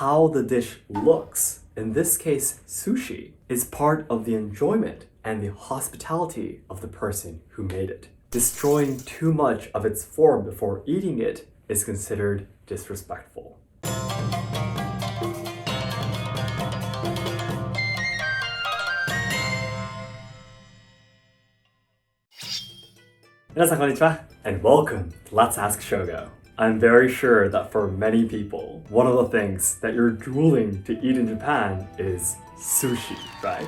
how the dish looks, in this case sushi, is part of the enjoyment and the hospitality of the person who made it. Destroying too much of its form before eating it is considered disrespectful. 皆さんこんにちは and welcome to Let's Ask Shogo. I'm very sure that for many people, one of the things that you're drooling to eat in Japan is sushi, right?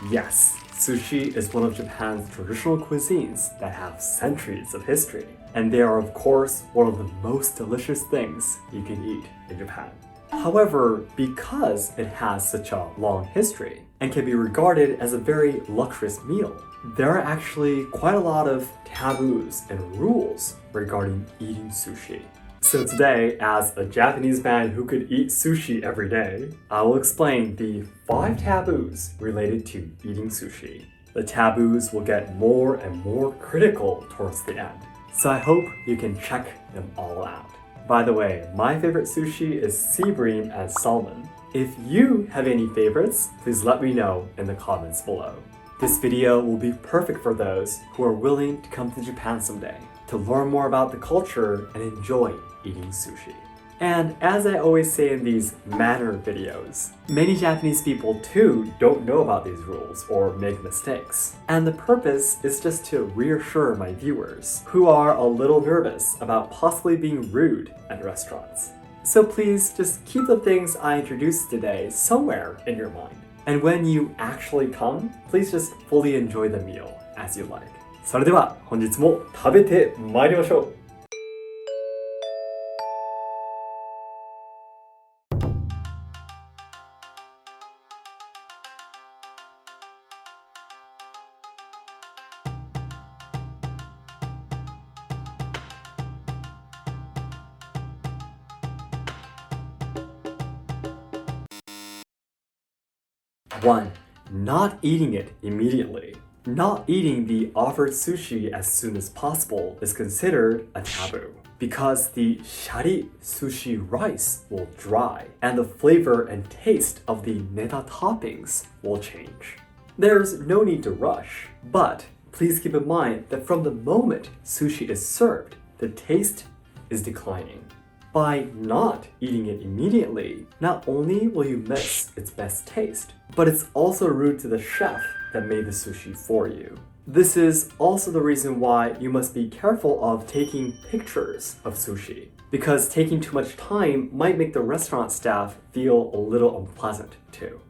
Yes, sushi is one of Japan's traditional cuisines that have centuries of history. And they are of course one of the most delicious things you can eat in Japan. However, because it has such a long history and can be regarded as a very luxurious meal, there are actually quite a lot of taboos and rules regarding eating sushi. So today, as a Japanese man who could eat sushi every day, I will explain the 5 taboos related to eating sushi. The taboos will get more and more critical towards the end, so I hope you can check them all out. By the way, my favorite sushi is sea bream and salmon. If you have any favorites, please let me know in the comments below. This video will be perfect for those who are willing to come to Japan someday to learn more about the culture and enjoy eating sushi. And as I always say in these manner videos, many Japanese people too don't know about these rules or make mistakes. And the purpose is just to reassure my viewers who are a little nervous about possibly being rude at restaurants. So please just keep the things I introduced today somewhere in your mind. And when you actually come, please just fully enjoy the meal as you like. それでは本日も食べてまいりましょう。1. Not eating it immediately. Not eating the offered sushi as soon as possible is considered a taboo because the shari sushi rice will dry and the flavor and taste of the neta toppings will change. There's no need to rush, but please keep in mind that from the moment sushi is served, the taste is declining. By not eating it immediately, not only will you miss its best taste, but it's also rude to the chef that made the sushi for you. This is also the reason why you must be careful of taking pictures of sushi, because taking too much time might make the restaurant staff feel a little unpleasant too.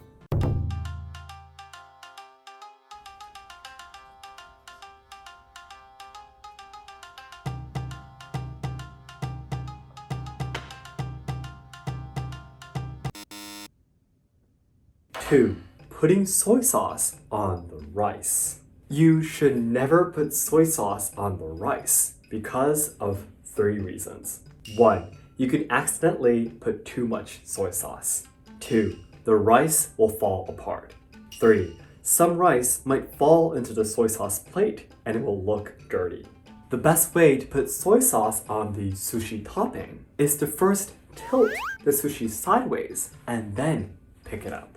Two, putting soy sauce on the rice. You should never put soy sauce on the rice because of 3 reasons. 1. You could accidentally put too much soy sauce. 2. The rice will fall apart. 3. Some rice might fall into the soy sauce plate and it will look dirty. The best way to put soy sauce on the sushi topping is to first tilt the sushi sideways and then pick it up.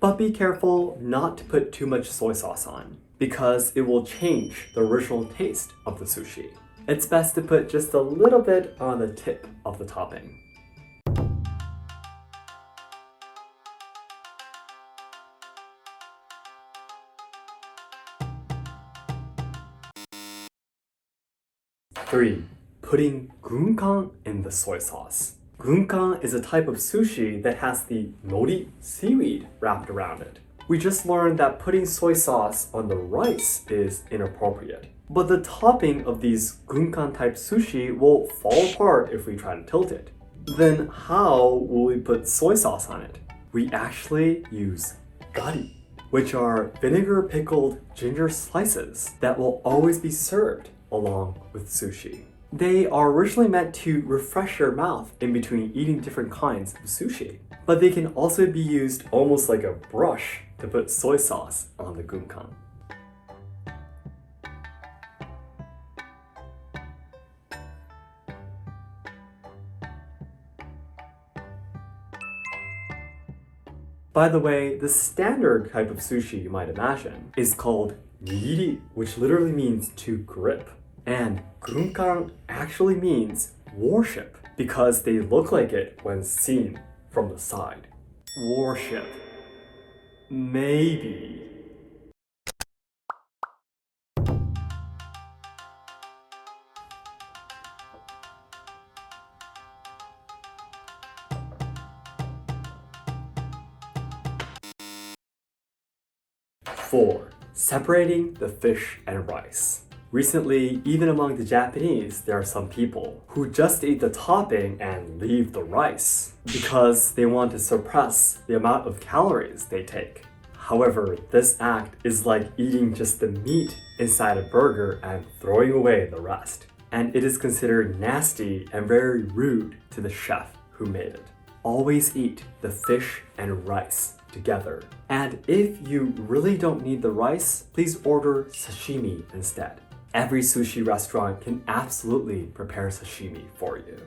But be careful not to put too much soy sauce on, because it will change the original taste of the sushi. It's best to put just a little bit on the tip of the topping. Three, putting gunkan in the soy sauce. Gunkan is a type of sushi that has the nori seaweed wrapped around it. We just learned that putting soy sauce on the rice is inappropriate. But the topping of these gunkan type sushi will fall apart if we try to tilt it. Then how will we put soy sauce on it? We actually use gari, which are vinegar pickled ginger slices that will always be served along with sushi. They are originally meant to refresh your mouth in between eating different kinds of sushi, but they can also be used almost like a brush to put soy sauce on the gunkan. By the way, the standard type of sushi you might imagine is called nigiri, which literally means to grip. And gunkan actually means warship because they look like it when seen from the side. Warship. Maybe. Four, separating the fish and rice. Recently, even among the Japanese, there are some people who just eat the topping and leave the rice because they want to suppress the amount of calories they take. However, this act is like eating just the meat inside a burger and throwing away the rest. And it is considered nasty and very rude to the chef who made it. Always eat the fish and rice together. And if you really don't need the rice, please order sashimi instead. Every sushi restaurant can absolutely prepare sashimi for you.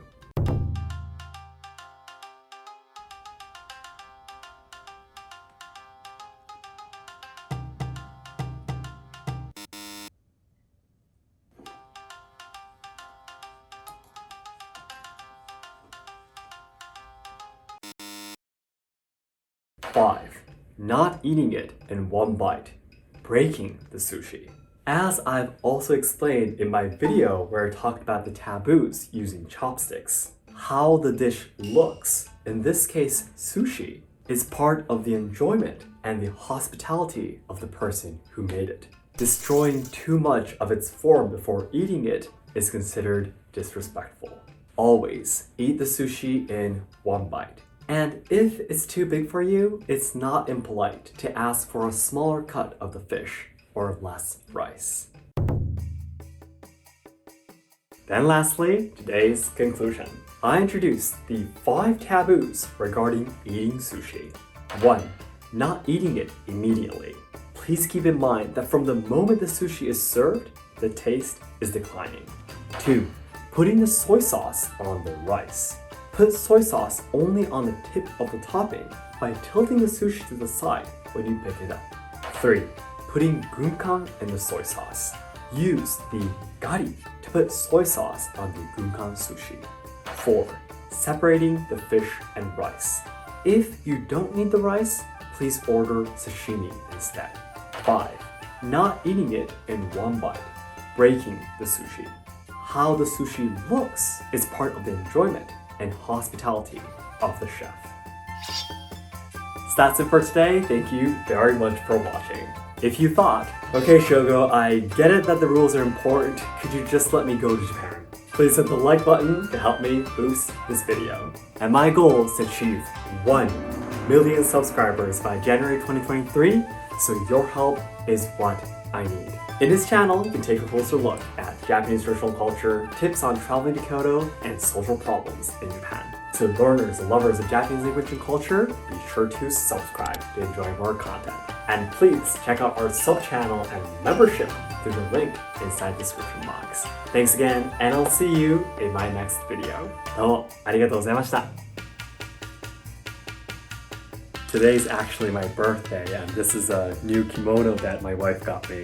Five, not eating it in one bite, breaking the sushi. As I've also explained in my video where I talked about the taboos using chopsticks, how the dish looks, in this case sushi, is part of the enjoyment and the hospitality of the person who made it. Destroying too much of its form before eating it is considered disrespectful. Always eat the sushi in one bite. And if it's too big for you, it's not impolite to ask for a smaller cut of the fish or less rice. Then lastly, today's conclusion. I introduced the 5 taboos regarding eating sushi. 1. Not eating it immediately. Please keep in mind that from the moment the sushi is served, the taste is declining. 2. Putting the soy sauce on the rice. Put soy sauce only on the tip of the topping by tilting the sushi to the side when you pick it up. 3. Putting gunkan in the soy sauce. Use the gari to put soy sauce on the gunkan sushi. 4. Separating the fish and rice. If you don't need the rice, please order sashimi instead. 5. Not eating it in one bite, breaking the sushi. How the sushi looks is part of the enjoyment and hospitality of the chef. So that's it for today. Thank you very much for watching. If you thought, okay Shogo, I get it that the rules are important, could you just let me go to Japan? Please hit the like button to help me boost this video. And my goal is to achieve 1 million subscribers by January 2023, so your help is what I need. In this channel, you can take a closer look at Japanese traditional culture, tips on traveling to Kyoto, and social problems in Japan. To learners and lovers of Japanese language and culture, be sure to subscribe to enjoy more content. And please check out our sub-channel and membership through the link inside the description box. Thanks again, and I'll see you in my next video. どうもありがとうございました。Today's actually my birthday, and this is a new kimono that my wife got me.